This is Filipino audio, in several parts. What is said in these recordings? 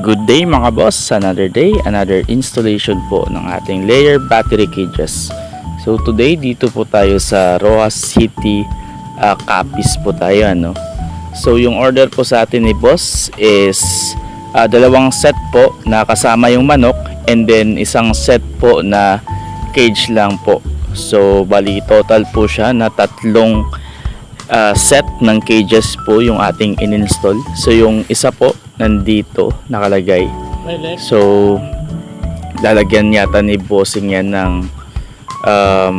Good day mga boss, another day, another installation po ng ating layer battery cages. So today dito po tayo sa Roxas City, Capiz po tayo ano. So yung order po sa atin ni boss is dalawang set po na kasama yung manok and then isang set po na cage lang po. So bali total po siya na tatlong set ng cages po yung ating in-install. So yung isa po nandito nakalagay. So lalagyan yata ni bossing yan ng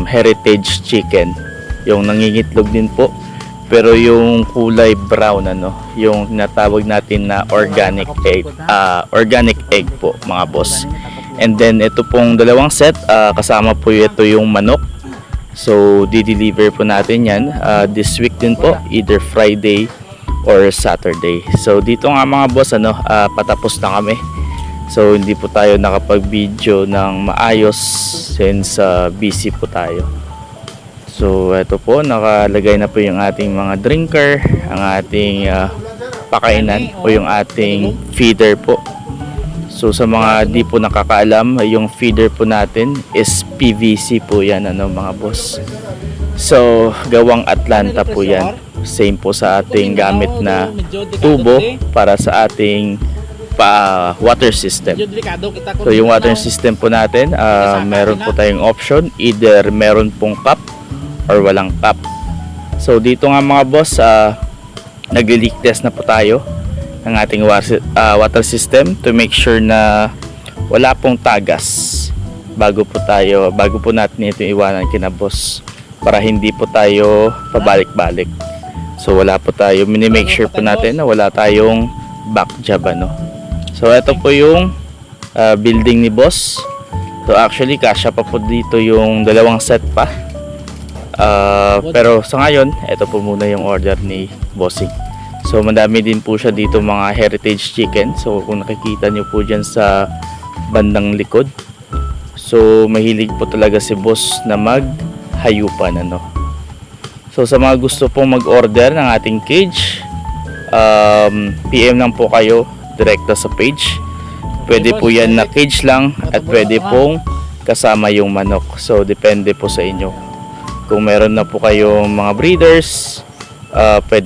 heritage chicken. Yung nangingitlog din po. Pero yung kulay brown ano, yung tinatawag natin na organic egg po mga boss. And then ito pong dalawang set, kasama po ito yung manok. So di-deliver po natin yan this week din po, either Friday or Saturday. So dito nga mga boss ano, patapos na kami. So hindi po tayo nakapag-video ng maayos since busy po tayo. So ito po, nakalagay na po yung ating mga drinker, ang ating pakainan o yung ating feeder po. So sa mga di po nakakaalam, yung feeder po natin is PVC po yan ano mga boss. So gawang Atlanta po yan. Same po sa ating gamit na tubo para sa ating water system. So yung water system po natin, meron po tayong option, either meron pong cup or walang cup. So dito nga mga boss, nag-leak test na po tayo ng ating water system to make sure na wala pong tagas bago po natin ito iwanan kina boss, para hindi po tayo pabalik-balik. So wala po tayo, mini-make sure po natin na wala tayong back job ano. So ito po yung building ni boss. So actually kasya pa po dito yung dalawang set pa. Pero sa ngayon, ito po muna yung order ni bossing. So madami din po siya dito mga heritage chicken. So kung nakikita nyo po dyan sa bandang likod, so mahilig po talaga si boss na maghayupan ano. So sa mga gusto pong mag-order ng ating cage, PM lang po kayo direkta sa page. Pwede po yan na cage lang at pwede pong kasama yung manok. So depende po sa inyo. Kung meron na po kayong mga breeders, pwede